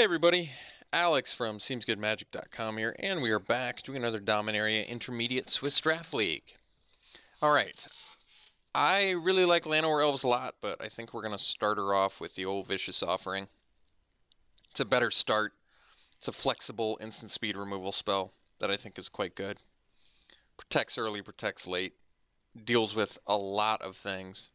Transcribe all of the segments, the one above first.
Hey everybody, Alex from SeemsGoodMagic.com here, and we are back doing another Dominaria Intermediate Swiss Draft League. Alright, I really like Llanowar Elves a lot, but I think we're going to start her off with the old Vicious Offering. It's a better start. It's a flexible instant speed removal spell that I think is quite good. Protects early, protects late, deals with a lot of things.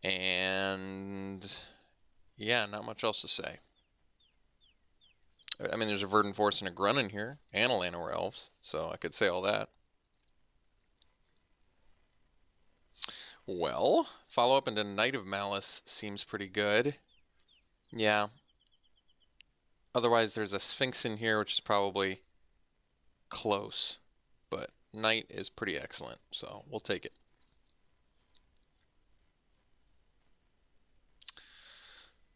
And yeah, not much else to say. I mean, there's a Verdant Force and a Grunt in here, and a Llanowar Elves, so I could say all that. Well, follow up into Knight of Malice seems pretty good. Yeah. Otherwise, there's a Sphinx in here, which is probably close, but Knight is pretty excellent, so we'll take it.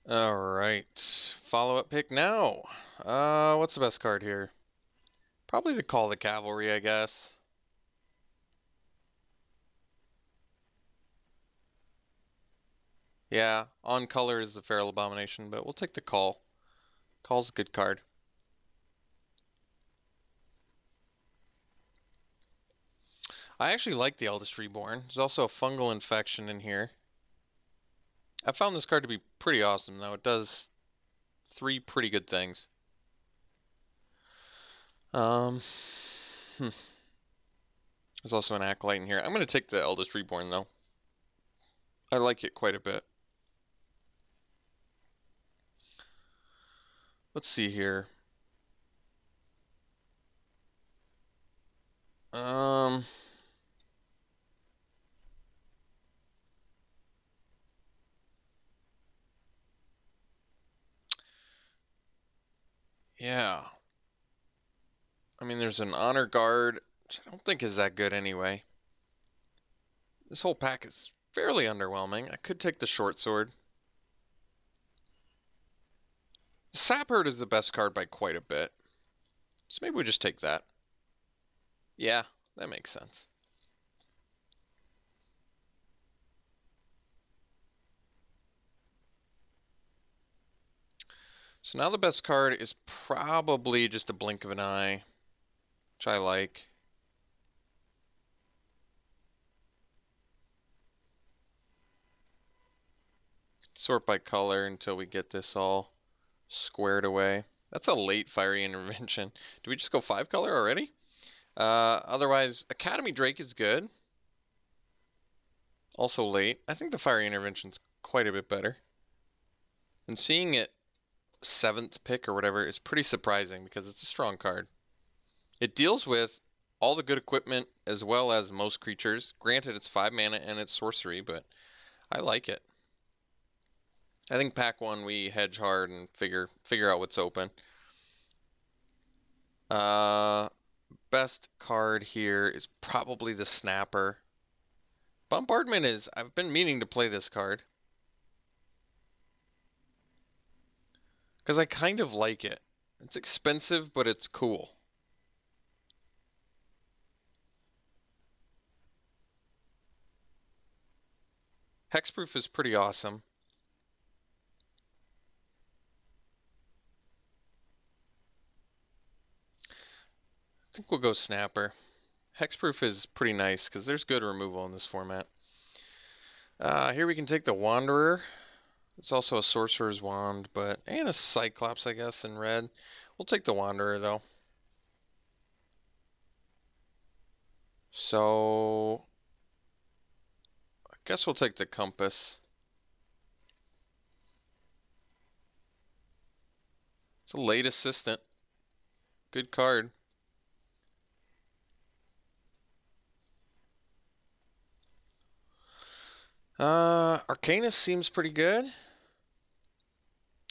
Alright, follow-up pick now. What's the best card here? Probably to Call the Cavalry, I guess. Yeah, on color is the Feral Abomination, but we'll take the Call. Call's a good card. I actually like the Eldest Reborn. There's also a Fungal Infection in here. I found this card to be pretty awesome, though. It does 3 pretty good things. There's also an Acolyte in here. I'm going to take the Eldest Reborn, though. I like it quite a bit. Let's see here. Yeah. I mean, there's an Honor Guard, which I don't think is that good anyway. This whole pack is fairly underwhelming. I could take the Short Sword. Sapherd is the best card by quite a bit. So maybe we just take that. Yeah, that makes sense. So now the best card is probably just a Blink of an Eye, which I like. Sort by color until we get this all squared away. That's a late Fiery Intervention. Do we just go 5 color already? Otherwise, Academy Drake is good. Also late. I think the Fiery Intervention's quite a bit better. And seeing it 7th pick or whatever is pretty surprising because it's a strong card. It deals with all the good equipment as well as most creatures. Granted, it's 5 mana and it's sorcery, but I like it. I think pack 1 we hedge hard and figure out what's open. Best card here is probably the Snapper. Bombardment is, I've been meaning to play this card. Because I kind of like it. It's expensive, but it's cool. Hexproof is pretty awesome. I think we'll go Snapper. Hexproof is pretty nice because there's good removal in this format. Here we can take the Wanderer. It's also a Sorcerer's Wand, and a Cyclops, I guess, in red. We'll take the Wanderer, though. So, I guess we'll take the Compass. It's a late assistant. Good card. Arcanus seems pretty good.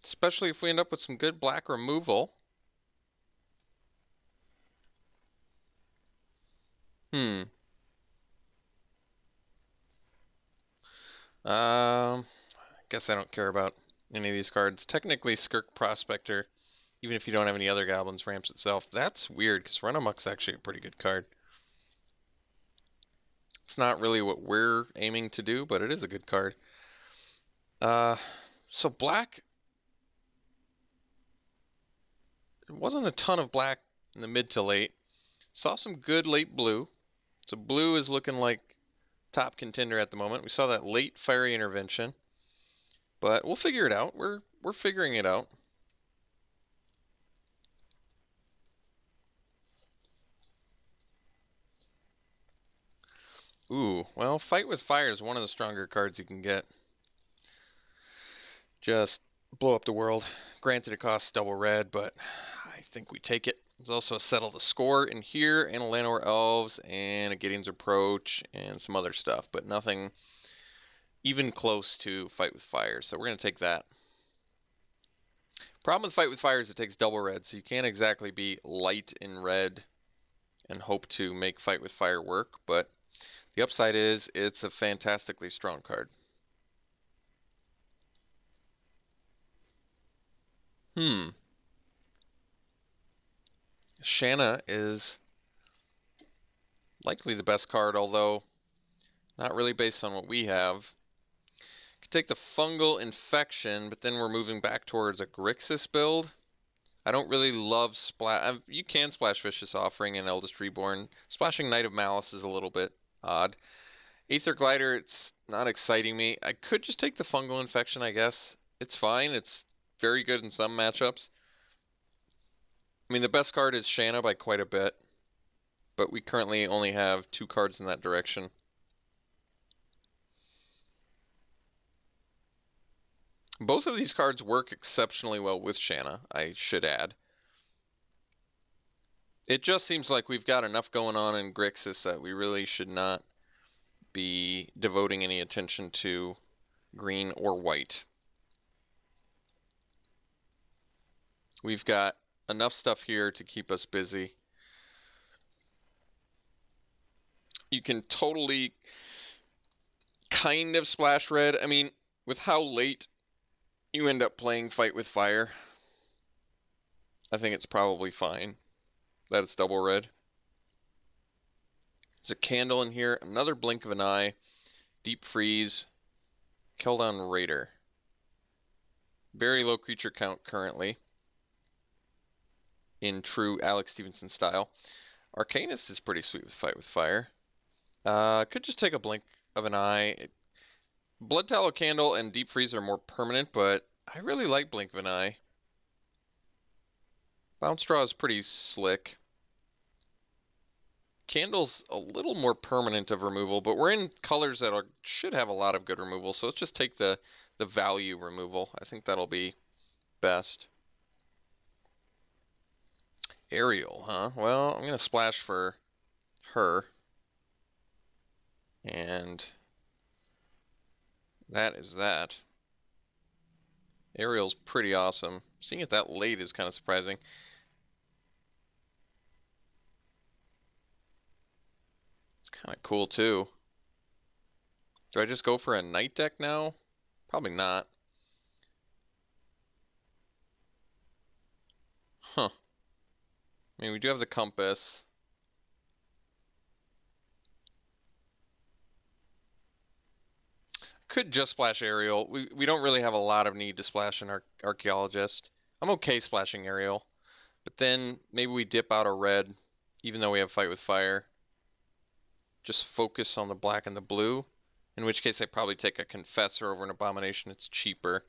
Especially if we end up with some good black removal. I guess I don't care about any of these cards. Technically, Skirk Prospector, even if you don't have any other goblins, ramps itself. That's weird, because Run Amok's actually a pretty good card. It's not really what we're aiming to do, but it is a good card. So black wasn't a ton of black in the mid to late. Saw some good late blue. So blue is looking like top contender at the moment. We saw that late fiery intervention. But we'll figure it out. We're figuring it out. Ooh, well, Fight with Fire is one of the stronger cards you can get. Just blow up the world. Granted, it costs double red, but I think we take it. There's also a Settle the Score in here, and a Llanowar Elves, and a Gideon's Approach, and some other stuff, but nothing even close to Fight with Fire, so we're going to take that. Problem with Fight with Fire is it takes double red, so you can't exactly be light in red and hope to make Fight with Fire work, but the upside is it's a fantastically strong card. Shanna is likely the best card, although not really based on what we have. Could take the Fungal Infection, but then we're moving back towards a Grixis build. I don't really love splash. You can splash Vicious Offering and Eldest Reborn. Splashing Knight of Malice is a little bit odd. Aether Glider, it's not exciting me. I could just take the Fungal Infection, I guess. It's fine. It's very good in some matchups. I mean, the best card is Shanna by quite a bit, but we currently only have 2 cards in that direction. Both of these cards work exceptionally well with Shanna, I should add. It just seems like we've got enough going on in Grixis that we really should not be devoting any attention to green or white. We've got enough stuff here to keep us busy. You can totally kind of splash red. I mean, with how late you end up playing Fight with Fire, I think it's probably fine that it's double red. There's a Candle in here, another Blink of an Eye, Deep Freeze, Keldon Raider. Very low creature count currently, in true Alex Stephenson style. Arcanist is pretty sweet with Fight with Fire. Could just take a Blink of an Eye. Blood Tallow Candle and Deep Freeze are more permanent, but I really like Blink of an Eye. Bounce Draw is pretty slick. Candle's a little more permanent of removal, but we're in colors that should have a lot of good removal, so let's just take the value removal. I think that'll be best. Ariel, huh? Well, I'm going to splash for her. And that is that. Ariel's pretty awesome. Seeing it that late is kind of surprising. It's kind of cool too. Do I just go for a night deck now? Probably not. Huh. I mean, we do have the Compass. Could just splash Ariel. We don't really have a lot of need to splash an Archaeologist. I'm okay splashing Ariel, but then maybe we dip out a red, even though we have Fight with Fire. Just focus on the black and the blue, in which case I probably take a Confessor over an Abomination. It's cheaper,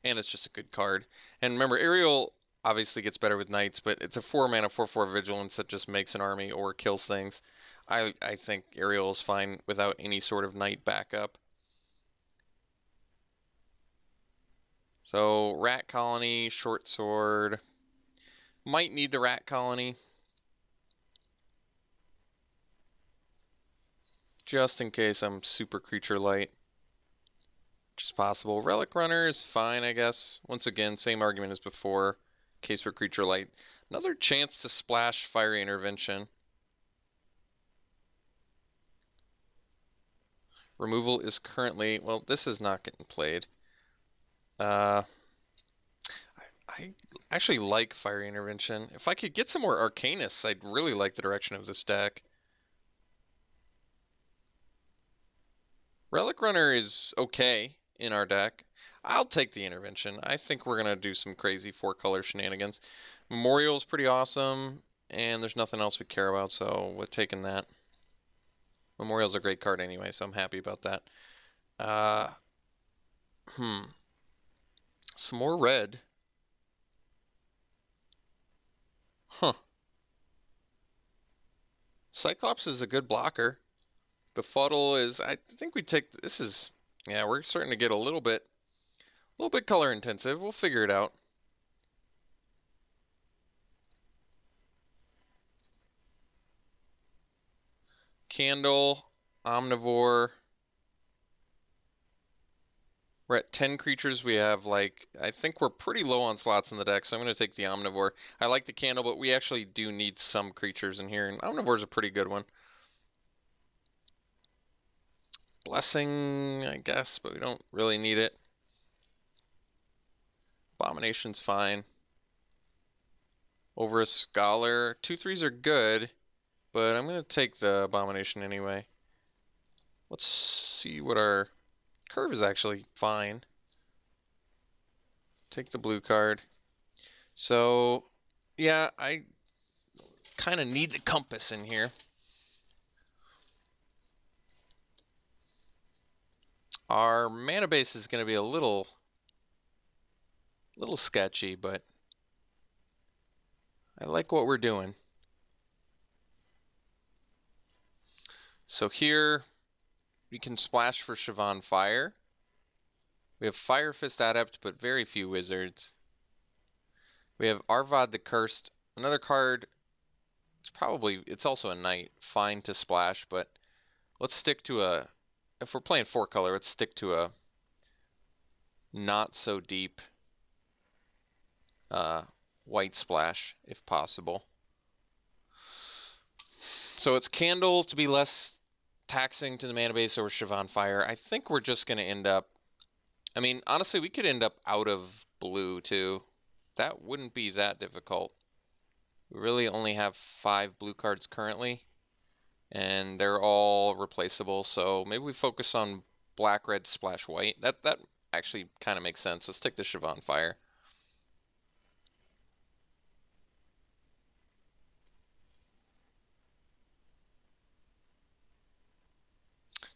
and it's just a good card. And remember, Ariel obviously gets better with Knights, but it's a 4-mana 4/4 Vigilance that just makes an army or kills things. I think Ariel is fine without any sort of Knight backup. So, Rat Colony, Short Sword. Might need the Rat Colony. Just in case I'm super creature light. Which is possible. Relic Runner is fine, I guess. Once again, same argument as before. Case for creature light. Another chance to splash Fiery Intervention. Removal is currently... Well, this is not getting played. I actually like Fiery Intervention. If I could get some more Arcanists, I'd really like the direction of this deck. Relic Runner is okay in our deck. I'll take the Intervention. I think we're going to do some crazy 4-color shenanigans. Memorial's pretty awesome, and there's nothing else we care about, so we're taking that. Memorial's a great card anyway, so I'm happy about that. Uh, some more red. Huh. Cyclops is a good blocker. Befuddle is, I think we take, this is, yeah, we're starting to get a little bit color intensive. We'll figure it out. Candle, Omnivore. We're at 10 creatures. We have like, I think we're pretty low on slots in the deck, so I'm going to take the Omnivore. I like the Candle, but we actually do need some creatures in here, and Omnivore's a pretty good one. Blessing, I guess, but we don't really need it. Abomination's fine. Over a Scholar. 2/3s are good, but I'm going to take the Abomination anyway. Let's see what our curve is actually fine. Take the blue card. So, yeah, I kind of need the compass in here. Our mana base is going to be a little sketchy, but I like what we're doing. So here we can splash for Siobhan Fire. We have Fire Fist Adept, but very few wizards. We have Arvad the Cursed, another card. It's also a knight, fine to splash, but let's stick to a, if we're playing 4-color, let's stick to a not so deep white splash if possible. So it's Candle to be less taxing to the mana base over Siobhan Fire. I think we're just going to end up, I mean, honestly, we could end up out of blue too. That wouldn't be that difficult. We really only have 5 blue cards currently, and they're all replaceable, so maybe we focus on black, red, splash, white. That actually kind of makes sense. Let's take the Siobhan Fire.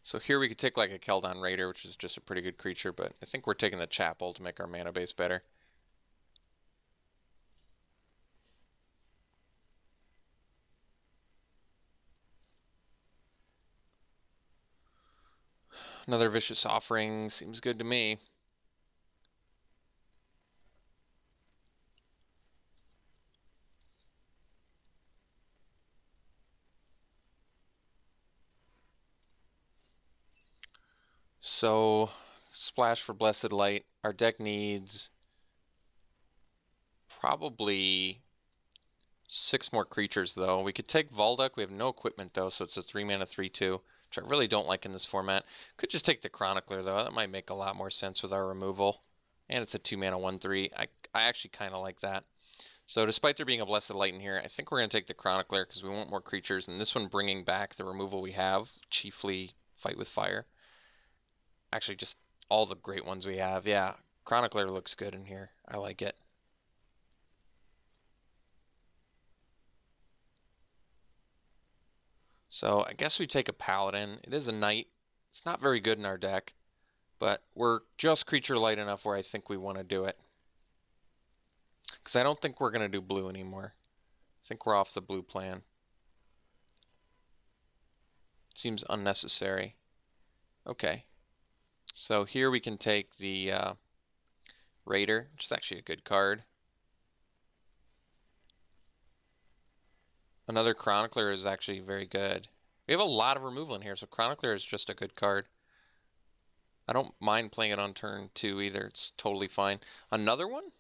So here we could take like a Keldon Raider, which is just a pretty good creature, but I think we're taking the Chapel to make our mana base better. Another Vicious Offering seems good to me. So, splash for Blessed Light. Our deck needs probably 6 more creatures, though. We could take Volduck. We have no equipment, though, so it's a 3-mana 3/2, which I really don't like in this format. Could just take the Chronicler, though. That might make a lot more sense with our removal. And it's a 2-mana 1/3. I actually kind of like that. So despite there being a Blessed Light in here, I think we're going to take the Chronicler because we want more creatures, and this one bringing back the removal we have, chiefly Fight with Fire. Actually, just all the great ones we have. Yeah, Chronicler looks good in here. I like it. So I guess we take a Paladin. It is a Knight. It's not very good in our deck, but we're just creature light enough where I think we want to do it. Because I don't think we're going to do blue anymore. I think we're off the blue plan. Seems unnecessary. Okay. So here we can take the Raider, which is actually a good card. Another Chronicler is actually very good. We have a lot of removal in here, so Chronicler is just a good card. I don't mind playing it on turn 2 either. It's totally fine. Another one?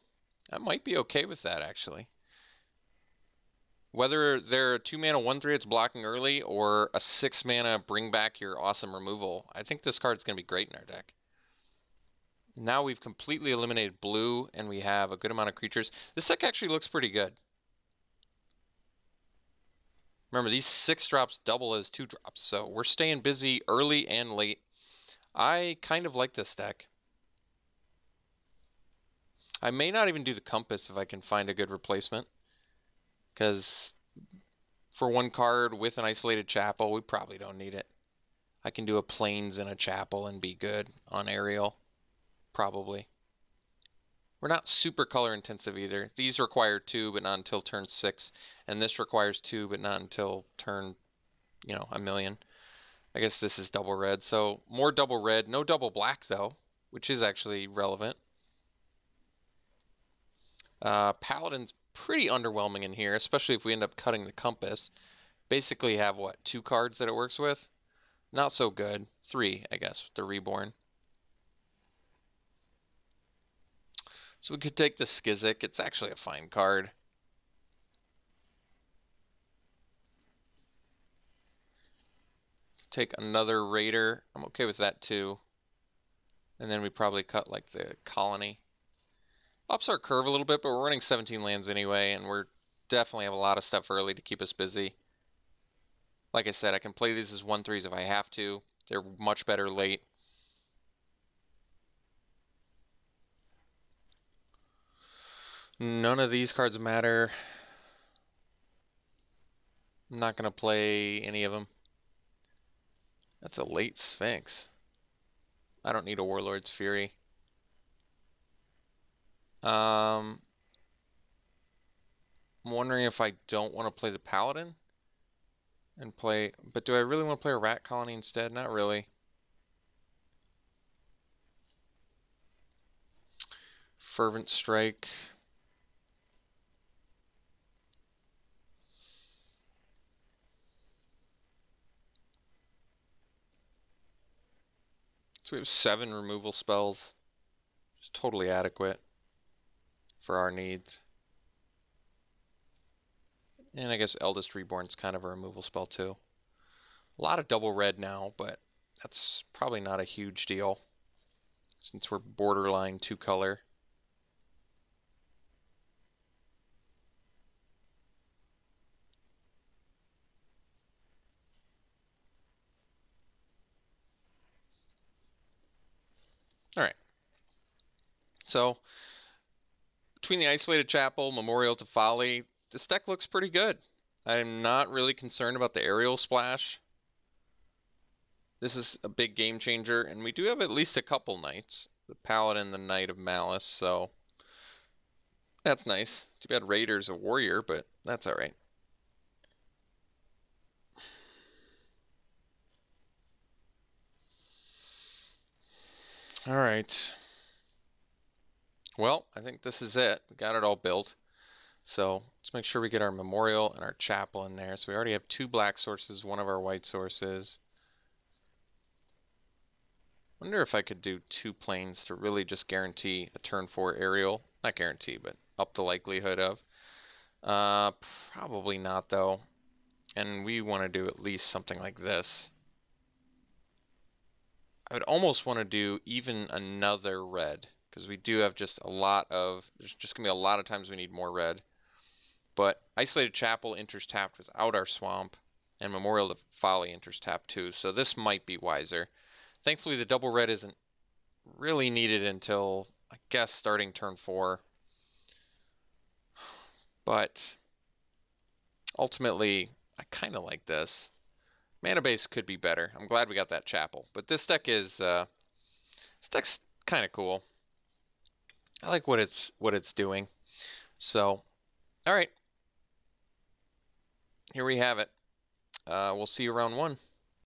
I might be okay with that, actually. Whether they're a 2-mana 1/3 it's blocking early or a 6-mana bring back your awesome removal, I think this card's going to be great in our deck. Now we've completely eliminated blue and we have a good amount of creatures. This deck actually looks pretty good. Remember, these 6-drops double as 2-drops, so we're staying busy early and late. I kind of like this deck. I may not even do the Compass if I can find a good replacement. because for one card with an isolated chapel, we probably don't need it. I can do a plains and a chapel and be good on aerial, probably. We're not super color intensive either. These require 2, but not until turn 6, and this requires 2, but not until turn, a million. I guess this is double red, so more double red, no double black though, which is actually relevant. Paladin's pretty underwhelming in here, especially if we end up cutting the compass. Basically have, what, 2 cards that it works with? Not so good. 3, I guess, with the Reborn. So we could take the Skizzik. It's actually a fine card. Take another Raider. I'm okay with that too. And then we probably cut like the Colony. Ups our curve a little bit, but we're running 17 lands anyway, and we're definitely have a lot of stuff early to keep us busy. Like I said, I can play these as 1/3s if I have to. They're much better late. None of these cards matter. I'm not going to play any of them. That's a late Sphinx. I don't need a Warlord's Fury. I'm wondering if I don't want to play the Paladin and play, but do I really want to play a Rat Colony instead? Not really. Fervent Strike. So we have 7 removal spells. Just totally adequate for our needs. And I guess Eldest Reborn's kind of a removal spell too. A lot of double red now, but that's probably not a huge deal since we're borderline 2 color. All right. So between the Isolated Chapel, Memorial to Folly, this deck looks pretty good. I'm not really concerned about the aerial splash. This is a big game changer, and we do have at least a couple knights. The Paladin, the Knight of Malice, so that's nice. Too bad Raider's a warrior, but that's all right. All right. Well, I think this is it. We got it all built. So let's make sure we get our Memorial and our Chapel in there. So we already have 2 black sources, 1 of our white sources. Wonder if I could do 2 planes to really just guarantee a turn 4 aerial. Not guarantee, but up the likelihood of. Probably not though. And we want to do at least something like this. I would almost want to do even another red, because we do have just a lot of, there's just going to be a lot of times we need more red. But Isolated Chapel enters tapped without our swamp, and Memorial to Folly enters tapped too, so this might be wiser. Thankfully the double red isn't really needed until, I guess, starting turn 4. But ultimately, I kind of like this. Mana base could be better. I'm glad we got that Chapel. But this deck is, this deck's kind of cool. I like what it's doing. So, all right. Here we have it. We'll see you round 1.